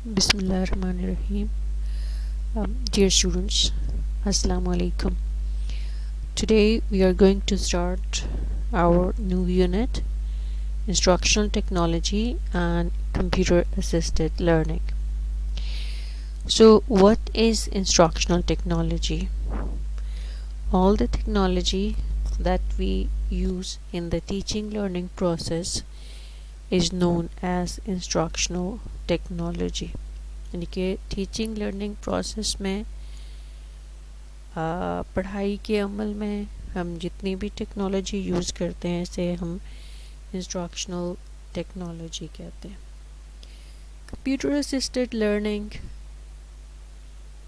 Bismillahirrahmanirrahim. Dear students, Assalamu alaikum. Today we are going to start our new unit, Instructional Technology and Computer Assisted Learning. So, what is instructional technology? All the technology that we use in the teaching learning process is known as instructional technology. یعنی کہ teaching learning process میں پڑھائی کے عمل میں ہم جتنی بھی ٹیکنالوجی یوز کرتے ہیں اسے ہم انسٹرکشنل ٹیکنالوجی کہتے ہیں. کمپیوٹر اسسٹڈ لرننگ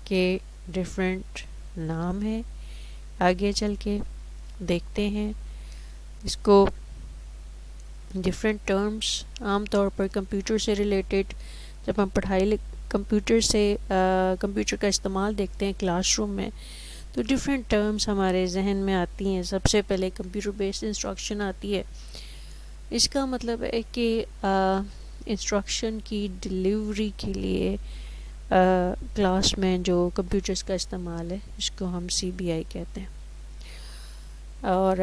کے ڈفرینٹ نام ہیں, آگے چل کے دیکھتے ہیں اس کو. ڈفرینٹ ٹرمز عام طور پر کمپیوٹر سے ریلیٹڈ جب ہم پڑھائی کمپیوٹر کا استعمال دیکھتے ہیں کلاس روم میں تو ڈفرینٹ ٹرمز ہمارے ذہن میں آتی ہیں. سب سے پہلے کمپیوٹر بیسڈ انسٹرکشن آتی ہے. اس کا مطلب ہے کہ انسٹرکشن کی ڈلیوری کے لیے کلاس میں جو کمپیوٹرز کا استعمال ہے اس کو ہم CBI کہتے ہیں. اور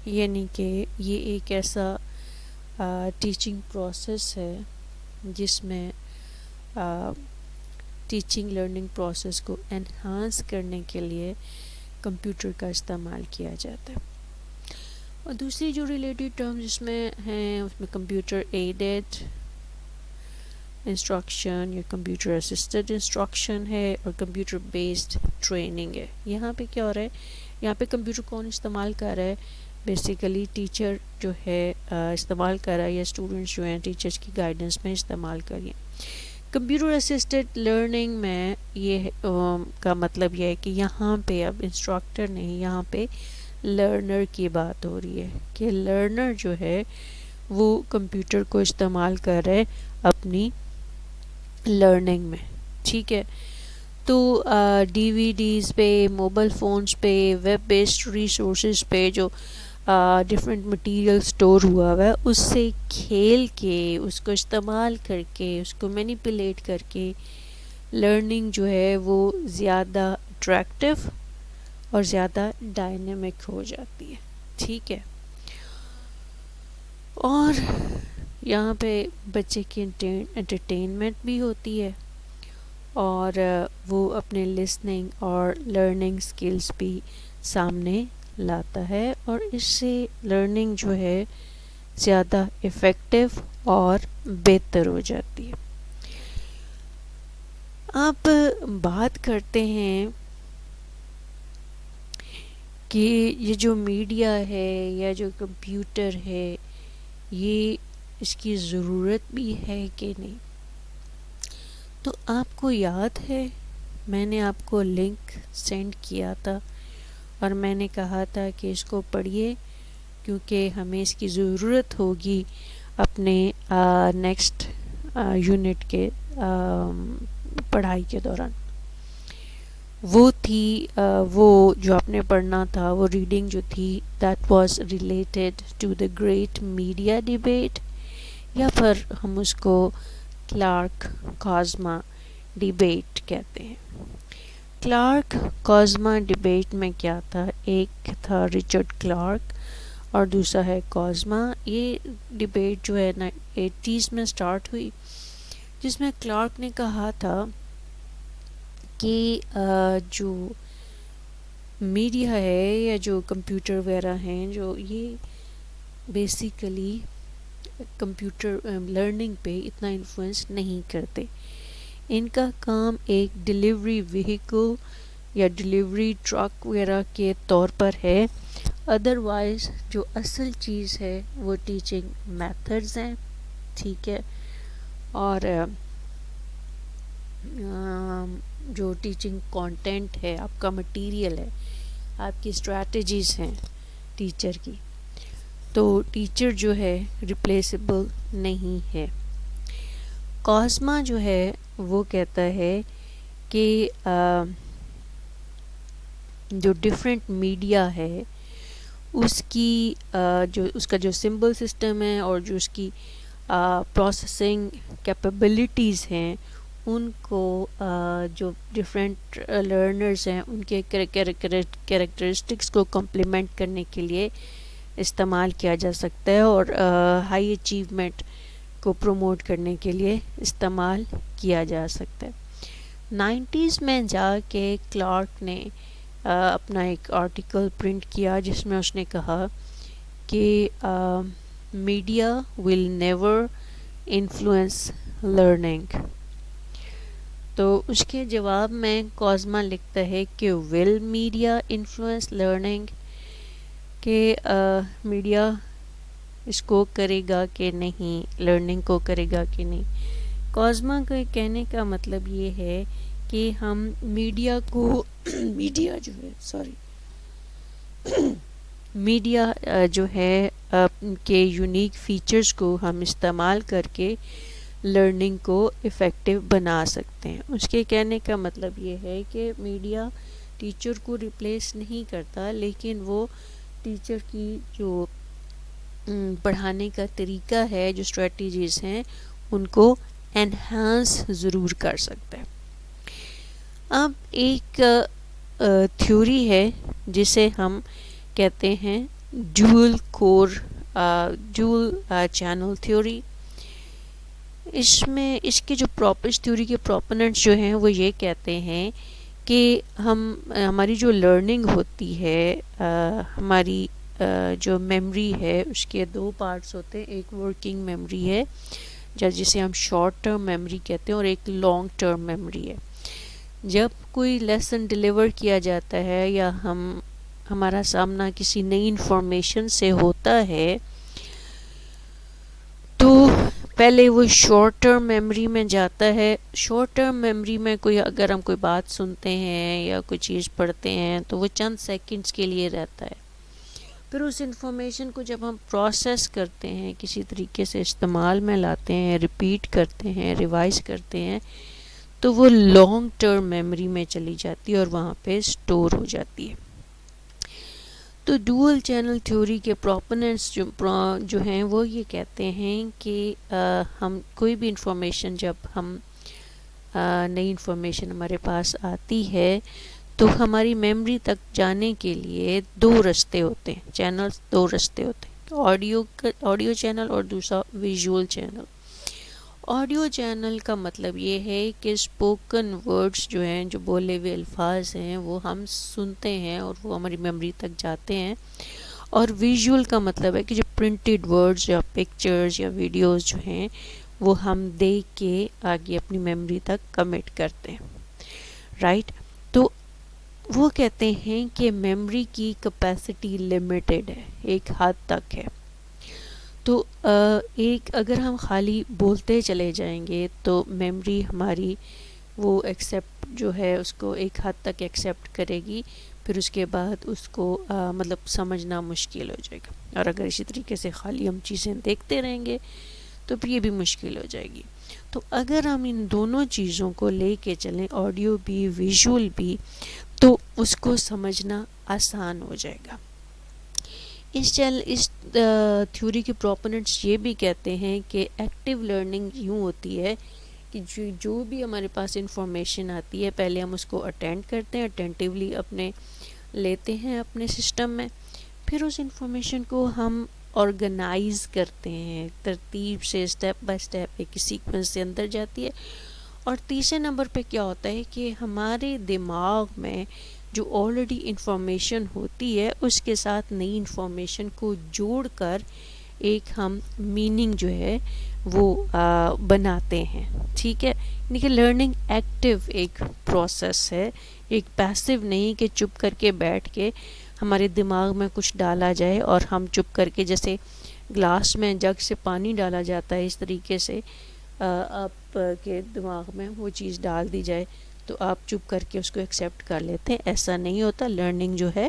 یعنی کہ یہ ایک ایسا ٹیچنگ پروسیس ہے جس میں ٹیچنگ لرننگ پروسیس کو انہانس کرنے کے لیے کمپیوٹر کا استعمال کیا جاتا ہے. اور دوسری جو ریلیٹڈ ٹرم جس میں ہیں اس میں کمپیوٹر ایڈڈ انسٹرکشن یا کمپیوٹر اسسٹڈ انسٹرکشن ہے اور کمپیوٹر بیسڈ ٹریننگ ہے. یہاں پہ کیا ہو رہا ہے, یہاں پہ کمپیوٹر کون استعمال کر رہا ہے؟ بیسیکلی ٹیچر جو ہے استعمال کر رہا ہے یا اسٹوڈنٹس جو ہیں ٹیچرس کی گائیڈنس میں استعمال کریے. کمپیوٹر اسسٹڈ لرننگ میں یہ کا مطلب یہ ہے کہ یہاں پہ اب انسٹرکٹر نہیں, یہاں پہ لرنر کی بات ہو رہی ہے کہ لرنر جو ہے وہ کمپیوٹر کو استعمال کر رہے اپنی لرننگ میں. ٹھیک ہے, تو DVDs پہ, موبائل فونز پہ, ویب بیسڈ ریسورسز پہ جو ڈفرینٹ مٹیریل اسٹور ہوا ہوا ہے اس سے کھیل کے, اس کو استعمال کر کے, اس کو مینیپولیٹ کر کے لرننگ جو ہے وہ زیادہ اٹریکٹیو اور زیادہ ڈائنامک ہو جاتی ہے. ٹھیک ہے, اور یہاں پہ بچے کی انٹرٹینمنٹ بھی ہوتی ہے اور وہ اپنے لسننگ اور لرننگ سکلز بھی سامنے لاتا ہے اور اس سے لرننگ جو ہے زیادہ افیکٹو اور بہتر ہو جاتی ہے. آپ بات کرتے ہیں کہ یہ جو میڈیا ہے یا جو کمپیوٹر ہے یہ اس کی ضرورت بھی ہے کہ نہیں. تو آپ کو یاد ہے میں نے آپ کو لنک سینڈ کیا تھا اور میں نے کہا تھا کہ اس کو پڑھیے کیونکہ ہمیں اس کی ضرورت ہوگی اپنے نیکسٹ یونٹ کے پڑھائی کے دوران. وہ تھی وہ جو آپ نے پڑھنا تھا, وہ ریڈنگ جو تھی that was related to the great media debate, یا پھر ہم اس کو کلارک کازما ڈیبیٹ کہتے ہیں. کلارک کازما ڈیبیٹ میں کیا تھا, ایک تھا رچرڈ کلارک اور دوسرا ہے کازما. یہ ڈیبیٹ جو ہے 80s میں سٹارٹ ہوئی جس میں کلارک نے کہا تھا کہ جو میڈیا ہے یا جو کمپیوٹر وغیرہ ہیں جو یہ بیسیکلی کمپیوٹر لرننگ پہ اتنا انفلوئنس نہیں کرتے. ان کا کام ایک ڈیلیوری وہیکل یا ڈیلیوری ٹرک وغیرہ کے طور پر ہے. ادروائز جو اصل چیز ہے وہ ٹیچنگ میتھڈز ہیں. ٹھیک ہے, اور جو ٹیچنگ کانٹینٹ ہے, آپ کا مٹیریل ہے, آپ کی اسٹریٹجیز ہیں ٹیچر کی, تو ٹیچر جو ہے ریپلیسیبل نہیں ہے. کازما جو ہے وہ کہتا ہے کہ جو ڈفرینٹ میڈیا ہے اس کی جو اس کا جو سمبل سسٹم ہے اور جو اس کی پروسیسنگ کیپیبلٹیز ہیں ان کو جو ڈفرینٹ لرنرز ہیں ان کے کریکٹرسٹکس کو کمپلیمنٹ کرنے کے لیے استعمال کیا جا سکتا ہے اور ہائی اچیومنٹ کو پروموٹ کرنے کے لیے استعمال کیا جا سکتا ہے. 90s میں جا کے کلارک نے اپنا ایک آرٹیکل پرنٹ کیا جس میں اس نے کہا کہ media will never influence learning. تو اس کے جواب میں کوزما لکھتا ہے کہ ول میڈیا انفلوئنس لرننگ، کہ میڈیا اس کو کرے گا کہ نہیں، لرننگ کو کرے گا کہ نہیں. کوزما کے کہنے کا مطلب یہ ہے کہ ہم میڈیا کو میڈیا جو ہے کے یونیک فیچرز کو ہم استعمال کر کے لرننگ کو افیکٹو بنا سکتے ہیں. اس کے کہنے کا مطلب یہ ہے کہ میڈیا ٹیچر کو ریپلیس نہیں کرتا، لیکن وہ ٹیچر کی جو پڑھانے کا طریقہ ہے، جو اسٹریٹجیز ہیں، ان کو انہانس ضرور کر سکتا ہے. اب ایک تھیوری ہے جسے ہم کہتے ہیں ڈوئل چینل تھیوری. اس کے جو اس تھیوری کے پروپوننٹس جو ہیں وہ یہ کہتے ہیں کہ ہماری جو لرننگ ہوتی ہے، ہماری جو میموری ہے اس کے دو پارٹس ہوتے ہیں. ایک ورکنگ میموری ہے جسے ہم شارٹ ٹرم میموری کہتے ہیں، اور ایک لانگ ٹرم میموری ہے. جب کوئی لیسن ڈیلیور کیا جاتا ہے یا ہمارا سامنا کسی نئی انفارمیشن سے ہوتا ہے تو پہلے وہ شارٹ ٹرم میموری میں جاتا ہے. شارٹ ٹرم میموری میں اگر ہم کوئی بات سنتے ہیں یا کوئی چیز پڑھتے ہیں تو وہ چند سیکنڈز کے لیے رہتا ہے. پھر اس انفارمیشن کو جب ہم پروسیس کرتے ہیں، کسی طریقے سے استعمال میں لاتے ہیں، ریپیٹ کرتے ہیں، ریوائز کرتے ہیں، تو وہ لانگ ٹرم میموری میں چلی جاتی ہے اور وہاں پہ سٹور ہو جاتی ہے. تو ڈوئل چینل تھیوری کے پروپوننٹس جو ہیں وہ یہ کہتے ہیں کہ ہم کوئی بھی انفارمیشن، جب ہم نئی انفارمیشن ہمارے پاس آتی ہے تو ہماری میموری تک جانے کے لیے دو رستے ہوتے ہیں، چینلز دو رستے ہوتے ہیں، آڈیو چینل اور دوسرا ویژول چینل. آڈیو چینل کا مطلب یہ ہے کہ اسپوکن ورڈز جو ہیں، جو بولے ہوئے الفاظ ہیں، وہ ہم سنتے ہیں اور وہ ہماری میموری تک جاتے ہیں. اور ویژول کا مطلب ہے کہ جو پرنٹڈ ورڈز یا پکچرز یا ویڈیوز جو ہیں وہ ہم دیکھ کے آگے اپنی میموری تک کمٹ کرتے ہیں. رائٹ. تو وہ کہتے ہیں کہ میموری کی کیپیسٹی لیمیٹڈ ہے، ایک حد تک ہے. تو اگر ہم خالی بولتے چلے جائیں گے تو میموری ہماری وہ ایکسیپٹ جو ہے اس کو ایک حد تک ایکسیپٹ کرے گی، پھر اس کے بعد اس کو مطلب سمجھنا مشکل ہو جائے گا. اور اگر اسی طریقے سے خالی ہم چیزیں دیکھتے رہیں گے تو پھر یہ بھی مشکل ہو جائے گی. تو اگر ہم ان دونوں چیزوں کو لے کے چلیں، آڈیو بھی ویژول بھی، تو اس کو سمجھنا آسان ہو جائے گا. اس تھیوری کے پروپوننٹس یہ بھی کہتے ہیں کہ ایکٹیو لرننگ یوں ہوتی ہے کہ جو بھی ہمارے پاس انفارمیشن آتی ہے پہلے ہم اس کو اٹینڈ کرتے ہیں، اٹینٹیولی لیتے ہیں اپنے سسٹم میں، پھر اس انفارمیشن کو ہم آرگنائز کرتے ہیں ترتیب سے، اسٹیپ بائی اسٹیپ ایک سیکوینس سے اندر جاتی ہے. اور تیسرے نمبر پہ کیا ہوتا ہے کہ ہمارے دماغ میں جو آلریڈی انفارمیشن ہوتی ہے اس کے ساتھ نئی انفارمیشن کو جوڑ کر ایک ہم میننگ جو ہے وہ بناتے ہیں. ٹھیک ہے. یعنی کہ لرننگ ایکٹیو ایک پروسیس ہے، ایک پیسیو نہیں کہ چپ کر کے بیٹھ کے ہمارے دماغ میں کچھ ڈالا جائے اور ہم چپ کر کے، جیسے گلاس میں جگ سے پانی ڈالا جاتا ہے اس طریقے سے آپ کے دماغ میں وہ چیز ڈال دی جائے تو آپ چپ کر کے اس کو ایکسیپٹ کر لیتے ہیں. ایسا نہیں ہوتا. لرننگ جو ہے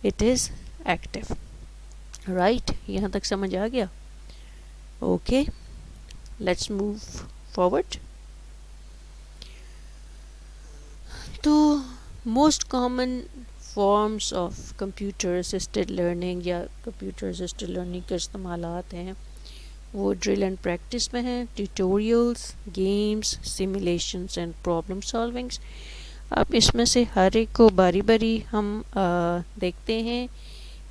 اٹ از ایکٹیو. رائٹ. یہاں تک سمجھ آ گیا؟ Okay, let's move forward. تو most common forms of computer assisted learning یا کمپیوٹر اسسٹڈ لرننگ کے استعمالات ہیں وہ ڈرل اینڈ پریکٹس میں ہیں، tutorials, games, simulations and problem solvings. اب اس میں سے ہر ایک کو باری باری ہم دیکھتے ہیں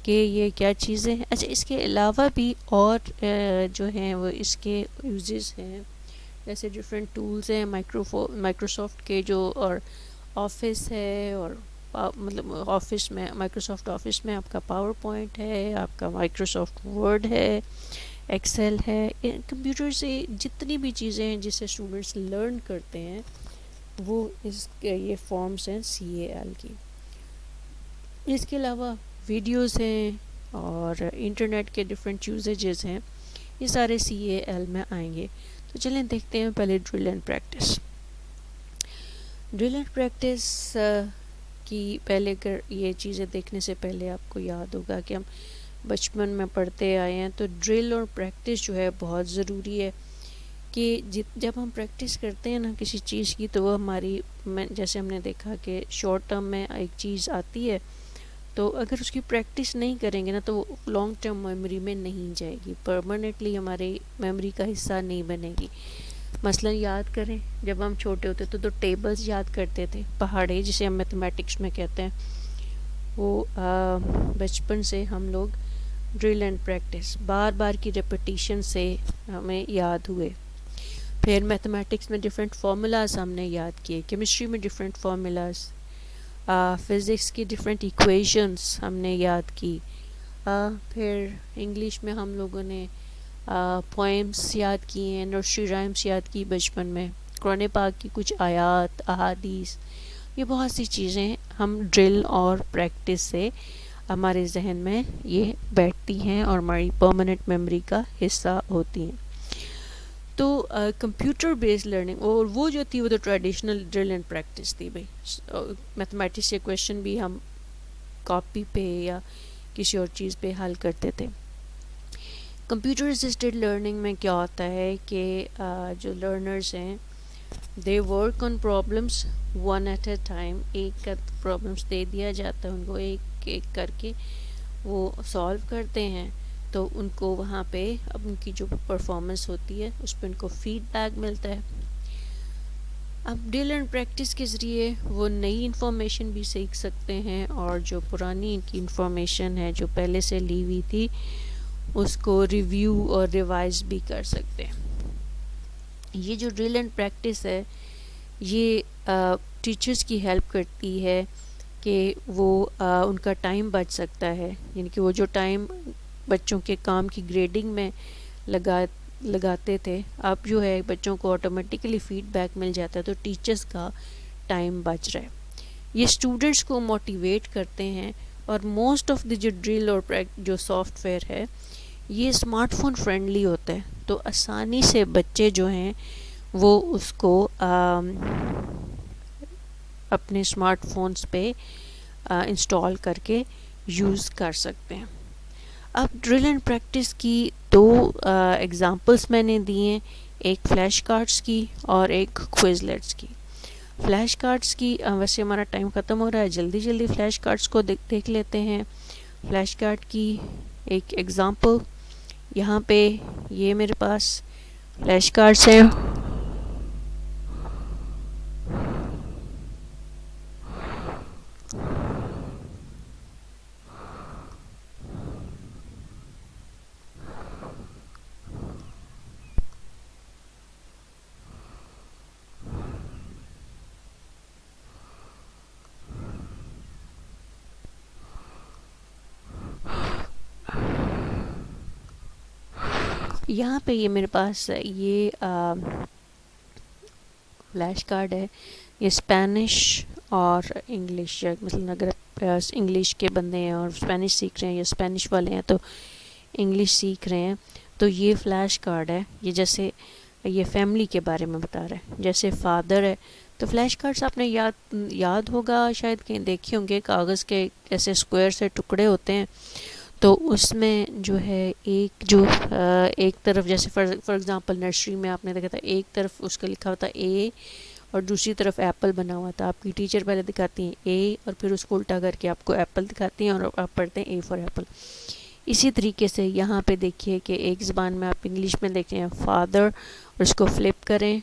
کہ یہ کیا چیزیں ہیں. اچھا، اس کے علاوہ بھی اور جو ہیں وہ اس کے یوزز ہیں، جیسے ڈفرینٹ ٹولز ہیں مائکروسافٹ کے جو، اور آفس ہے، اور مطلب آفس میں مائکروسافٹ آفس میں آپ کا پاور پوائنٹ ہے، آپ کا مائکروسافٹ ورڈ ہے، ایکسل ہے. کمپیوٹر سے جتنی بھی چیزیں ہیں جس سے اسٹوڈنٹس لرن کرتے ہیں وہ یہ فارمز ہیں CAL کی. اس کے علاوہ ویڈیوز ہیں اور انٹرنیٹ کے ڈفرینٹ یوزیجز ہیں، یہ سارے CAL میں آئیں گے. تو چلیں دیکھتے ہیں پہلے drill and practice. Drill and practice کی پہلے یہ چیزیں دیکھنے سے پہلے آپ کو یاد ہوگا کہ ہم بچپن میں پڑھتے آئے ہیں تو ڈرل اور پریکٹس جو ہے بہت ضروری ہے کہ جب ہم پریکٹس کرتے ہیں نا کسی چیز کی تو وہ ہماری، جیسے ہم نے دیکھا کہ شارٹ ٹرم میں ایک چیز آتی ہے تو اگر اس کی پریکٹس نہیں کریں گے نا تو وہ لانگ ٹرم میموری میں نہیں جائے گی، پرماننٹلی ہماری میموری کا حصہ نہیں بنے گی. مثلا یاد کریں جب ہم چھوٹے ہوتے تھے تو ٹیبلز یاد کرتے تھے، پہاڑے جسے ہم میتھمیٹکس میں کہتے ہیں، وہ بچپن سے ہم لوگ ڈرل اینڈ پریکٹس بار بار کی ریپیٹیشن سے ہمیں یاد ہوئے. پھر میتھمیٹکس میں ڈفرینٹ فارمولاز ہم نے یاد کیے، کیمسٹری میں ڈفرینٹ فارمولاز، فزکس کی ڈفرینٹ ایکویشنز ہم نے یاد کی. پھر انگلش میں ہم لوگوں نے پوئمس یاد کیے ہیں، نرسری رائمس یاد کی بچپن میں، قرآن پاک کی کچھ آیات، احادیث. یہ بہت سی چیزیں ہم ڈرل اور پریکٹس سے ہمارے ذہن میں یہ بیٹھتی ہیں اور ہماری پرماننٹ میموری کا حصہ ہوتی ہیں. تو کمپیوٹر بیسڈ لرننگ اور وہ جو تھی وہ تو ٹریڈیشنل ڈرل اینڈ پریکٹس تھی بھائی. میتھمیٹکس کے کویشچن بھی ہم کاپی پہ یا کسی اور چیز پہ حل کرتے تھے. کمپیوٹر اسسٹڈ لرننگ میں کیا ہوتا ہے کہ جو لرنرز ہیں they work on problems one at a time. ایک کا پرابلمس دے دیا جاتا ہے ان کو، ایک ایک کر کے وہ سالو کرتے ہیں، تو ان کو وہاں پہ اب ان کی جو پرفارمنس ہوتی ہے اس پہ ان کو فیڈ بیک ملتا ہے. اب ڈرل اینڈ پریکٹس کے ذریعے وہ نئی انفارمیشن بھی سیکھ سکتے ہیں اور جو پرانی ان کی انفارمیشن ہے جو پہلے سے لی ہوئی تھی اس کو ریویو اور ریوائز بھی کر سکتے ہیں. یہ جو ڈرل اینڈ پریکٹس ہے یہ ٹیچرز کی ہیلپ کرتی ہے کہ وہ ان کا ٹائم بچ سکتا ہے، یعنی کہ وہ جو ٹائم بچوں کے کام کی گریڈنگ میں لگاتے تھے اب جو ہے بچوں کو آٹومیٹیکلی فیڈ بیک مل جاتا ہے تو ٹیچرز کا ٹائم بچ رہا ہے. یہ اسٹوڈنٹس کو موٹیویٹ کرتے ہیں اور موسٹ آف دی جو ڈرل اور جو سافٹ ویئر ہے یہ اسمارٹ فون فرینڈلی ہوتا ہے، تو آسانی سے بچے جو ہیں وہ اس کو اپنے اسمارٹ فونز پہ انسٹال کر کے یوز کر سکتے ہیں. اب ڈرل اینڈ پریکٹس کی دو ایگزامپلس میں نے دی ہیں، ایک فلیش کارڈز کی اور ایک کوئزلیٹس کی. فلیش کارڈز کی ویسے ہمارا ٹائم ختم ہو رہا ہے، جلدی جلدی فلیش کارڈز کو دیکھ لیتے ہیں. فلیش کارڈ کی ایک ایگزامپل یہاں پہ یہ میرے پاس فلیش کارڈز ہیں. یہاں پہ یہ میرے پاس یہ فلیش کارڈ ہے، یہ اسپینش اور انگلش، مثلا اگر انگلش کے بندے ہیں اور اسپینش سیکھ رہے ہیں یا اسپینش والے ہیں تو انگلش سیکھ رہے ہیں تو یہ فلیش کارڈ ہے. یہ جیسے یہ فیملی کے بارے میں بتا رہا ہے، جیسے فادر ہے تو فلیش کارڈس آپ نے یاد ہوگا شاید کہیں دیکھے ہوں گے، کاغذ کے ایسے اسکوائر سے ٹکڑے ہوتے ہیں تو اس میں جو ہے ایک طرف جیسے فار ایگزامپل نرسری میں آپ نے دیکھا تھا ایک طرف اس کا لکھا ہوتا اے اور دوسری طرف ایپل بنا ہوا تھا. آپ کی ٹیچر پہلے دکھاتی ہیں اے اور پھر اس کو الٹا کر کے آپ کو ایپل دکھاتی ہیں اور آپ پڑھتے ہیں اے فار ایپل. اسی طریقے سے یہاں پہ دیکھیے کہ ایک زبان میں آپ انگلش میں دیکھیں فادر اور اس کو فلپ کریں